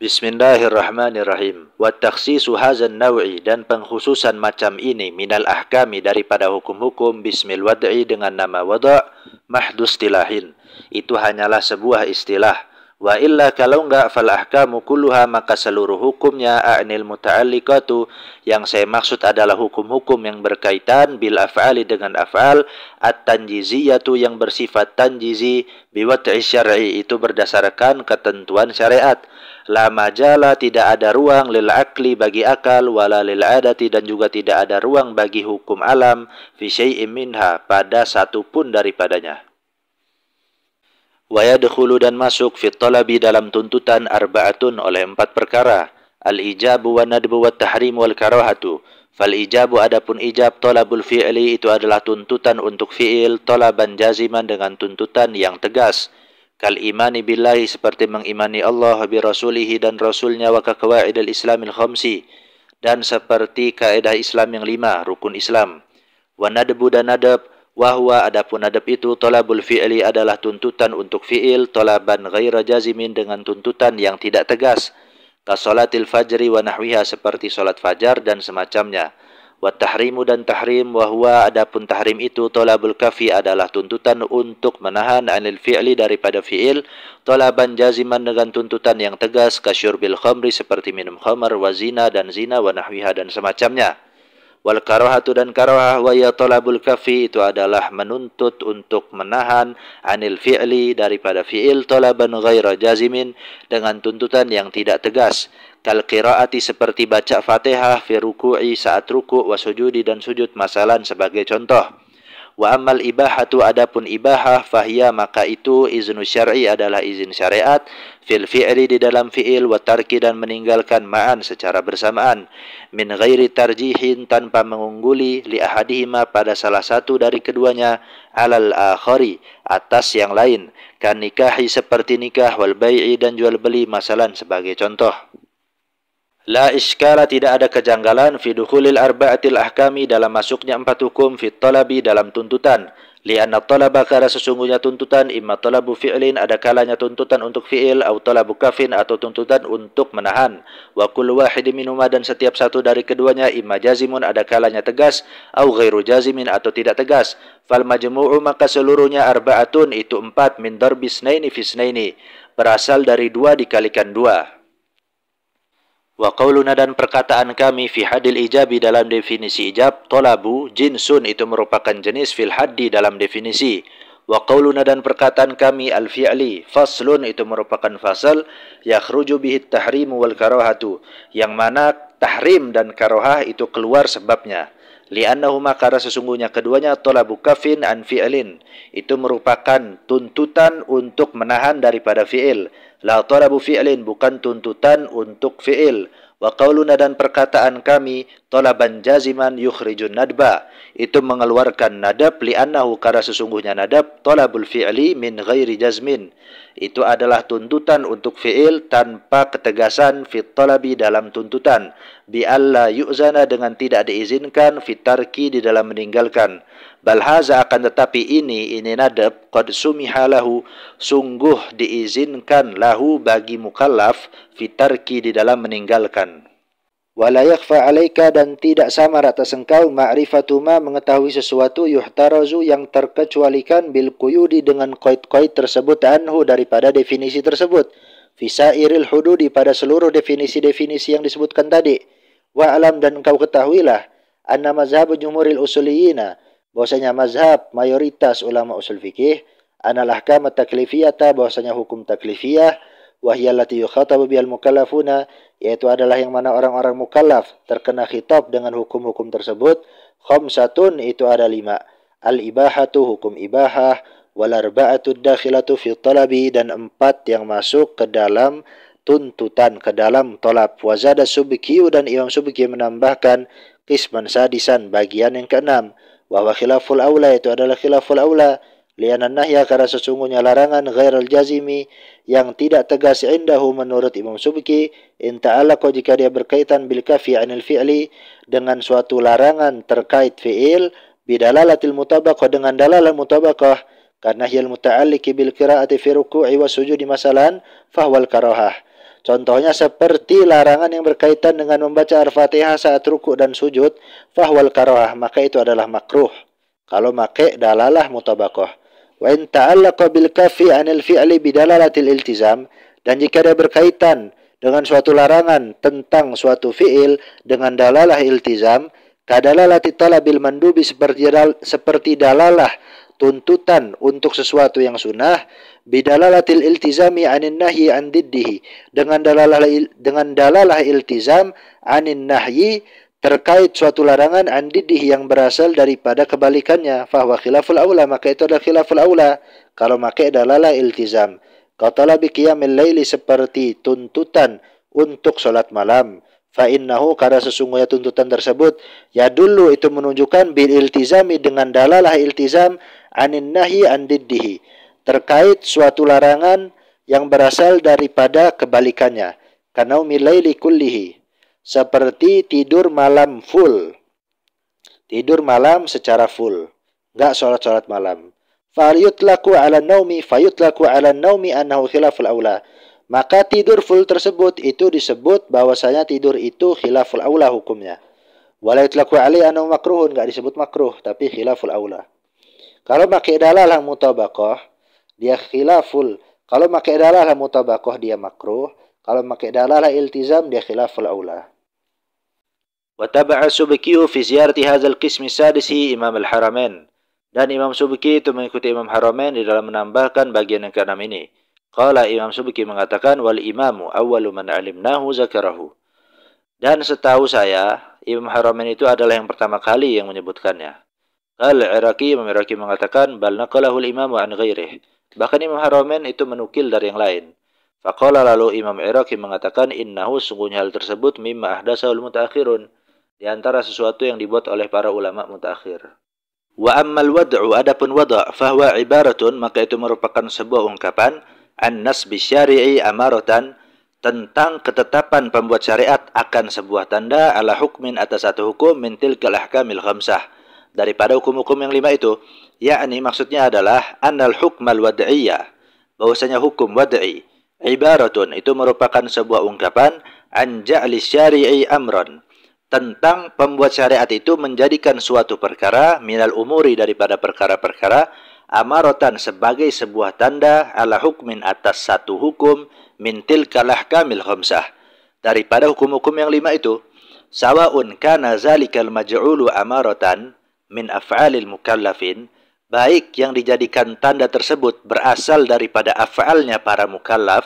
Bismillahirrahmanirrahim. Wa takhsisu hadzal naw'i, dan pengkhususan macam ini minal ahkami daripada hukum-hukum bismil wad'i dengan nama wada' mahdu istilahin. Itu hanyalah sebuah istilah. Wa illa kalau enggak fal ahkamu kulluha, maka seluruh hukumnya a'nil muta'alliqatu, yang saya maksud adalah hukum-hukum yang berkaitan bil af'ali dengan af'al, at-tanjiziyatu yang bersifat tanjizi, biwad'i syar'i itu berdasarkan ketentuan syariat. La majala tidak ada ruang lil akli bagi akal, wala lil adati dan juga tidak ada ruang bagi hukum alam, fi syai'in minha pada satu pun daripadanya. Wa yadkhulu dan masuk fi talabi dalam tuntutan arba'atun oleh 4 perkara. Al-ijabu wa nadbu wa tahrim wal karahatu. Fal ijabu adapun ijab talabul fi'li itu adalah tuntutan untuk fi'il, talaban jaziman dengan tuntutan yang tegas. Kal imani billahi seperti mengimani Allah bi rasulihi dan rasulnya, wa ka qawaidil islamil khamsi dan seperti kaidah Islam yang 5 rukun Islam. Wa nadbu dan nadab, wahwa adapun adab itu talabul fi'li adalah tuntutan untuk fi'il, talaban ghaira jazimin dengan tuntutan yang tidak tegas. Ka salatil fajri wa nahwiha seperti salat fajar dan semacamnya. Wa tahrimu dan tahrim, wahwa adapun tahrim itu talabul kafi adalah tuntutan untuk menahan anil fi'li daripada fi'il, talaban jaziman dengan tuntutan yang tegas. Ka syurbil khamri seperti minum khamar, wa zina dan zina, wa nahwiha dan semacamnya. Wal karahatu dan karahah, wa ya talabul kafi itu adalah menuntut untuk menahan anil fi'li daripada fi'il, talaban ghaira jazimin dengan tuntutan yang tidak tegas. Kal qiraati seperti baca Fatihah fi ruku'i saat ruku', wa sujudi dan sujud masalan sebagai contoh. Wa ammal ibahatu adapun ibahah, fahiya maka itu iznu syar'i adalah izin syariat, fil fi'li di dalam fi'il, wa tarki dan meninggalkan ma'an secara bersamaan, min ghairi tarjihin tanpa mengungguli, li ahadihima pada salah satu dari keduanya, alal akhari atas yang lain, kan nikahi seperti nikah, wal bai'i dan jual beli masalan sebagai contoh. La iskala tidak ada kejanggalan fi dukhulil arba'atil ahkami dalam masuknya 4 hukum fi talabi dalam tuntutan. Lianna talaba karena sesungguhnya tuntutan imma talabu fi'lin ada kalanya tuntutan untuk fi'il, atau talabu kafin atau tuntutan untuk menahan. Wa kullu wahidin minhuma dan setiap satu dari keduanya imma jazimun ada kalanya tegas, atau ghairu jazimin atau tidak tegas. Fal majmu'u maka seluruhnya arba'atun itu 4 min darbi snaini fi snaini berasal dari 2 dikalikan 2. Wa qauluna dan perkataan kami fi hadil ijabi dalam definisi ijab, talabu jinsun itu merupakan jenis fil haddi dalam definisi. Wa qauluna dan perkataan kami al fi'li faslun itu merupakan fasal, yakhruju bihi tahrimu wal karahatu yang mana tahrim dan karahah itu keluar sebabnya. Li'annahuma karena sesungguhnya keduanya talabu kafin an fi'lin itu merupakan tuntutan untuk menahan daripada fi'il. La talabu fi'lin bukan tuntutan untuk fi'il. Wa qauluna dan perkataan kami talaban jaziman yukhrijun nadba itu mengeluarkan nadab, li'annahu karena sesungguhnya nadab talabul fi'li min ghairi jazmin itu adalah tuntutan untuk fi'il tanpa ketegasan fit talabi dalam tuntutan, bi alla yu'zana dengan tidak diizinkan fit tarki di dalam meninggalkan. Bal haza akan tetapi ini nadab qad sumiha lahu sungguh diizinkan lahu bagi mukallaf fit tarki di dalam meninggalkan. Wala yakhfa 'alaika dan tidak samar atas engkau ma'rifatu ma mengetahui sesuatu yuhtarazu yang terkecualikan bil quyudi dengan qaid-qaid tersebut anhu daripada definisi tersebut, fi sairil hududi pada seluruh definisi-definisi yang disebutkan tadi. Wa alam dan engkau ketahuilah anna mazhab jumhuril usuliyina bahwasanya mazhab mayoritas ulama usul fikih anal ahkam taklifiyata bahwasanya hukum taklifiyah wa hiya allati yukhatabu bihal mukallafuna yaitu adalah yang mana orang-orang mukallaf terkena khitab dengan hukum-hukum tersebut. Khamsatun itu ada 5. Al-ibahatu hukum ibahah, wal arba'atu dakhilatu fi talabi dan 4 yang masuk ke dalam tuntutan, ke dalam talab. Wa zada subkiyu dan Imam Subki menambahkan qisman sadisan bagian yang ke-6. Wa khilaful aula itu adalah khilaful aula. Lianan nahya karena sesungguhnya larangan ghairal jazimi yang tidak tegas indahu menurut Imam Subki, in ta'alaqa jika dia berkaitan bil kafi anil fi'li dengan suatu larangan terkait fi'il, bidalalatil mutabaqah dengan dalalah mutabaqah, karena hiyal muta'alliqi bil qira'ati fi ruku'i wa sujudi masalan fahwal karahah. Contohnya seperti larangan yang berkaitan dengan membaca Al-Fatihah saat ruku' dan sujud, fahwal karahah, maka itu adalah makruh. Kalau make dalalah mutabaqah. Wa in ta'allaqa bil kafi 'anil fi'li bidalalatil iltizam, dan jika dia berkaitan dengan suatu larangan tentang suatu fi'il dengan dalalah iltizam, kadalalati talabil mandubi, seperti dalalah tuntutan untuk sesuatu yang sunnah, bidalalatil iltizami anin nahyi an diddihi, dengan dalalah iltizam anin nahyi, terkait suatu larangan an diddihi, yang berasal daripada kebalikannya, fahuwa khilaful aula, maka itu adalah khilaful aula kalau pakai dalalah iltizam. Qatalabi qiyamil laili, seperti tuntutan untuk salat malam, fa innahu, karena sesungguhnya tuntutan tersebut ya dulu itu menunjukkan bil iltizami, dengan dalalah iltizam anin nahyi an diddihi, terkait suatu larangan yang berasal daripada kebalikannya. Kanaumil laili kullihi, seperti tidur malam full, tidur malam secara full, enggak sholat malam. Fayutlaku ala naumi, fayutlaku ala naumi annahu khilaful aula, maka tidur full tersebut itu disebut bahwasanya tidur itu khilaful aula hukumnya. Wala yutlaku alaihi annahu makruhun, enggak disebut makruh tapi khilaful aula. Kalau pakai dalalah mutabaqah dia khilaful, kalau pakai dalalah mutabaqah dia makruh, kalau pakai dalalah iltizam dia khilaful aula. Wa taba'a Subki fi ziyarati hadzal qismi sadisi Imam al-Haramain, dan Imam Subki itu mengikuti Imam Haramain di dalam menambahkan bagian yang ke-6 ini. Qala, Imam Subki mengatakan, wal imamu awwalu man alimnahu zakarahu, dan setahu saya Imam Haramain itu adalah yang pertama kali yang menyebutkannya. Al-Iraqi, Imam Iraqi mengatakan, bal naqalahu al-imamu an ghairihi, bahkan Imam Haramain itu menukil dari yang lain. Faqala, lalu Imam Iraqi mengatakan, innahu, sungguhnya hal tersebut mimma ahdatsahul mutaakhirun, di antara sesuatu yang dibuat oleh para ulama mutaakhir. Wa ammal wad'u, adapun wada', fahuwa ibaratun, maka itu merupakan sebuah ungkapan an nasbi syari'i amaratan, tentang ketetapan pembuat syariat akan sebuah tanda, ala hukmin, atas satu hukum, min tilkal ahkamil khamsah, daripada hukum-hukum yang 5 itu, yakni maksudnya adalah annal hukmal wad'iyah, bahwasanya hukum wad'i, ibaratun, itu merupakan sebuah ungkapan an ja'li syari'i amran, tentang pembuat syariat itu menjadikan suatu perkara, minal umuri, daripada perkara-perkara, amaratan, sebagai sebuah tanda, ala hukmin, atas satu hukum, min tilkal ahkamil khamsah, daripada hukum-hukum yang 5 itu, sawaun kana zalikal maj'ulu amaratan min af'alil mukallafin, baik yang dijadikan tanda tersebut berasal daripada af'alnya para mukallaf,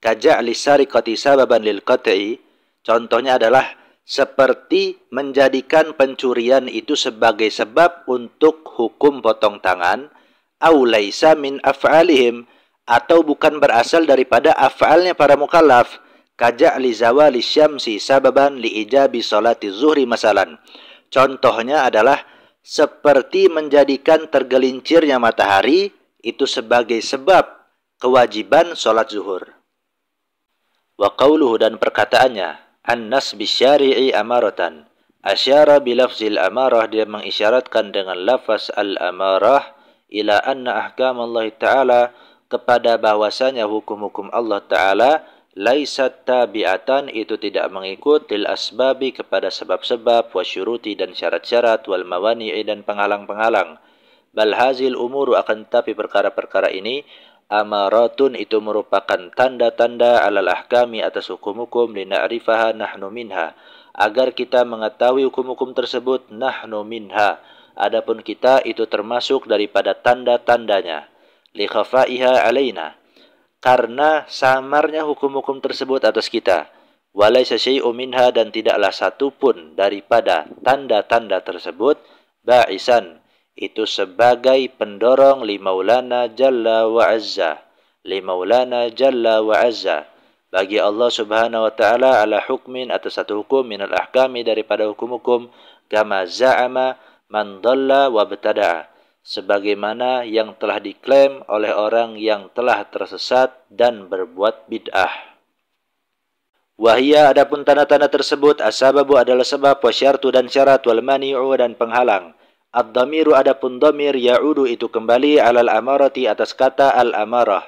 kaja'li sariqati sababan lil qat'i, contohnya adalah seperti menjadikan pencurian itu sebagai sebab untuk hukum potong tangan, au laisa min af'alihim, atau bukan berasal daripada af'alnya para mukallaf, kaja'li zawali syamsi sababan li ijabi salati zuhri masalan, contohnya adalah seperti menjadikan tergelincirnya matahari itu sebagai sebab kewajiban salat zuhur. Wa qauluhu, dan perkataannya, an-nas bisyari'i amaratan, asyara bilafzil amarah, dia mengisyaratkan dengan lafaz al-amarah, ila anna ahkam Allah Ta'ala, kepada bahwasanya hukum-hukum Allah Ta'ala, laisat tabi'atan, itu tidak mengikut, lil asbabi, kepada sebab-sebab, wa syuruti, dan syarat-syarat, wal mawani'i, dan penghalang-penghalang. Bal hazil umuru, akan tapi perkara-perkara ini, amaratun, itu merupakan tanda-tanda, alal ahkami, atas hukum-hukum, lina'rifaha nahnu minha, agar kita mengetahui hukum-hukum tersebut, nahnu minha, adapun kita itu termasuk daripada tanda-tandanya, li khafaiha alaina, karena samarnya hukum-hukum tersebut atas kita, walaysa syai'un minha, dan tidaklah satu pun daripada tanda-tanda tersebut, ba'isan, itu sebagai pendorong, li maulana jalla wa azza, li maulana jalla wa azza, bagi Allah subhanahu wa ta'ala, ala hukmin, atas satu hukum, minal ahkami, daripada hukum-hukum, kama za'ama man dhalla wa btada'a, sebagaimana yang telah diklaim oleh orang yang telah tersesat dan berbuat bid'ah. Wahia, adapun tanda-tanda tersebut, as-sababu adalah sebab, wasyartu, dan syarat, wal mani'u, dan penghalang. Ad-dhamiru, adapun dhamir, ya'udu, itu kembali, alal amarati, atas kata al-amarah,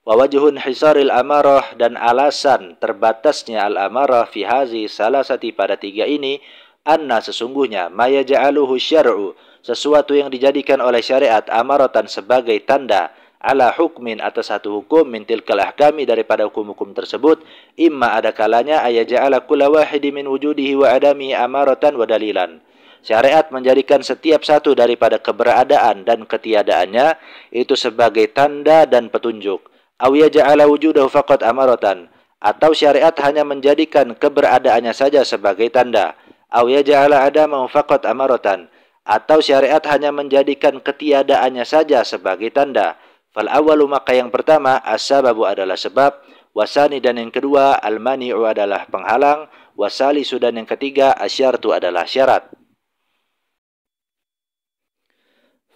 Wa wajhun hisaril amarah, dan alasan terbatasnya al-amarah fi hazi salasati pada tiga ini, anna sesungguhnya maya ja'aluhu syar'u, sesuatu yang dijadikan oleh syariat amaratan sebagai tanda ala hukmin atas satu hukum min tilkal ahkami daripada hukum-hukum tersebut, imma ada kalanya ayaja'ala kulla wahidi min wujudihi wa adami amaratan wa dalilan. Syariat menjadikan setiap satu daripada keberadaan dan ketiadaannya itu sebagai tanda dan petunjuk. Aw yaj'ala wujudahu faqat amaratan, atau syariat hanya menjadikan keberadaannya saja sebagai tanda. Aw yaj'ala adamahu faqat amaratan, atau syariat hanya menjadikan ketiadaannya saja sebagai tanda. Fal awwalu, maka yang pertama, as-sababu adalah sebab, wasani dan yang kedua, al-mani'u adalah penghalang, wasalisu dan yang ketiga, asyartu adalah syarat.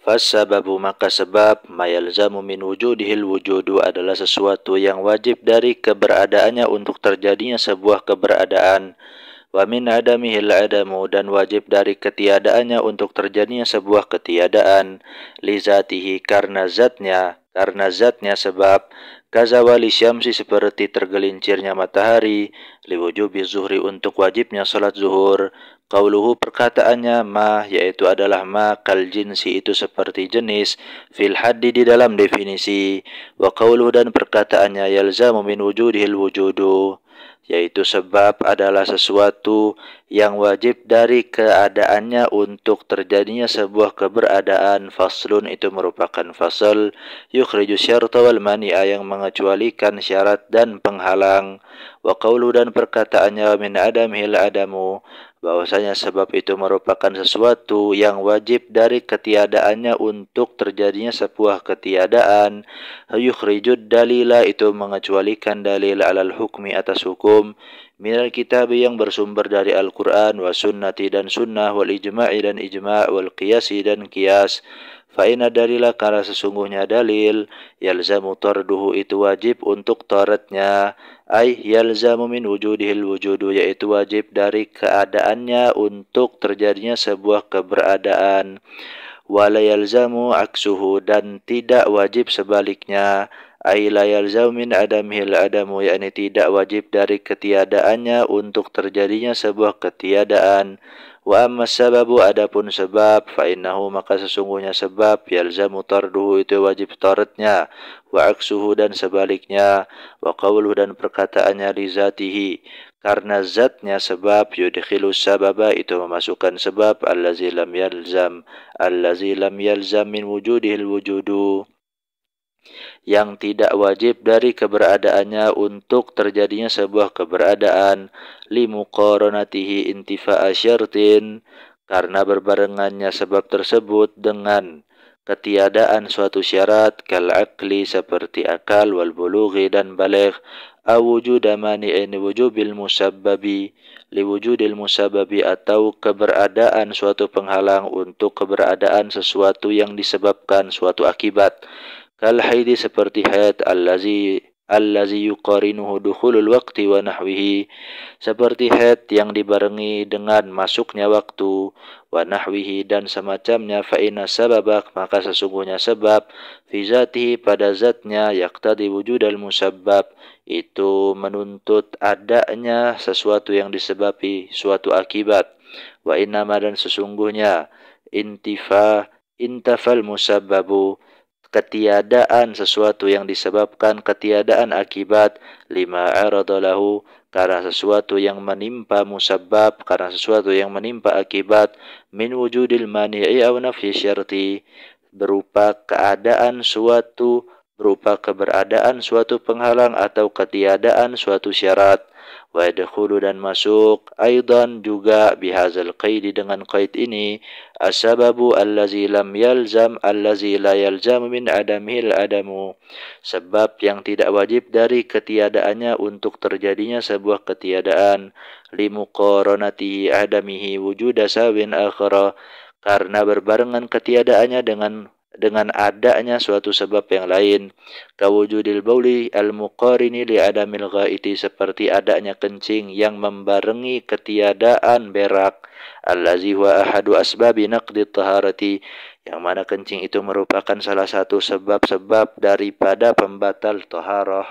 Fassababu, maka sebab, mayalzamu min wujudihil wujudu adalah sesuatu yang wajib dari keberadaannya untuk terjadinya sebuah keberadaan. Wa min adamihil adamu, dan wajib dari ketiadaannya untuk terjadinya sebuah ketiadaan. Lizatihi, karena zatnya sebab. Kazawali syamsi, seperti tergelincirnya matahari. Liwujubi zuhri, untuk wajibnya salat zuhur. Qauluhu, perkataannya, ma, yaitu adalah ma kal jinsi, itu seperti jenis, fil haddi, di dalam definisi. Wa qauluhu, dan perkataannya, yalzamu min wujudihil wujudu, yaitu sebab adalah sesuatu yang wajib dari keadaannya untuk terjadinya sebuah keberadaan. Faslun, itu merupakan fasal, yukhriju syarta wal mani'a, yang mengecualikan syarat dan penghalang. Wa qauluhu, dan perkataannya, min adamihil adamu, bahwasanya sebab itu merupakan sesuatu yang wajib dari ketiadaannya untuk terjadinya sebuah ketiadaan. Yukhrijud dalila, itu mengecualikan dalil alal hukmi atas hukum, minal kitab, yang bersumber dari Al-Quran, wa sunnati dan sunnah, wal ijma'i dan ijma', wal qiyasi dan qiyas. Fa'ina dalila, karena sesungguhnya dalil, yalzamu tarduhu, itu wajib untuk taratnya. Ay yalzamu min wujudihil wujudu, yaitu wajib dari keadaannya untuk terjadinya sebuah keberadaan. Wala yalzamu aksuhu, dan tidak wajib sebaliknya. Ay la yalzamu min adamihil adamu, yakni tidak wajib dari ketiadaannya untuk terjadinya sebuah ketiadaan. Wa amma sababu, adapun sebab, fa innahu, maka sesungguhnya sebab, yalzamu tarduhu, itu wajib taratnya. Wa aksuhu, dan sebaliknya. Wa qawluhu, dan perkataannya, li zatihi, karena zatnya sebab, yudkhilu sababa, itu memasukkan sebab, allazi lam yalzam min wujudihil wujudu, yang tidak wajib dari keberadaannya untuk terjadinya sebuah keberadaan. Limuqaranatihi intifa'a syartin, karena berbarengannya sebab tersebut dengan ketiadaan suatu syarat, kal akli, seperti akal, wal bulughi, dan baligh, awujuda mani'in wujubil musabbabi, liwujudil musabbabi, atau keberadaan suatu penghalang untuk keberadaan sesuatu yang disebabkan suatu akibat. Kal haidi, seperti haid, allazi yuqarinuhu dukhulul waqti wa nahwihi, seperti haid yang dibarengi dengan masuknya waktu, wa nahwihi, dan semacamnya. Fa inna sababak, maka sesungguhnya sebab, fi zatihi, pada zatnya, yaqtadi wujudal musabbab, itu menuntut adanya sesuatu yang disebabi suatu akibat. Wa innama, dan sesungguhnya, intafal musabbabu, ketiadaan sesuatu yang disebabkan ketiadaan akibat, lima aradalahu, karena sesuatu yang menimpa musabbab, karena sesuatu yang menimpa akibat, min wujudil mani'i aw nafyi syarti, berupa keberadaan suatu penghalang atau ketiadaan suatu syarat. Wa yadkhulu, dan masuk, aidan juga, bihazal qaidi, dengan qaid ini, as-sababu allazi lam yalzam allazi la yalzam min adamil adamu, sebab yang tidak wajib dari ketiadaannya untuk terjadinya sebuah ketiadaan. Limuqaranatihi adamihi wujuda sawin akhara, karena berbarengan ketiadaannya dengan dengan adanya suatu sebab yang lain, kawujudil bauli al-muqarini li adamil ghaiti, seperti adanya kencing yang membarengi ketiadaan berak, allazi huwa ahadu asbabi naqdi taharati, yang mana kencing itu merupakan salah satu sebab-sebab daripada pembatal taharah.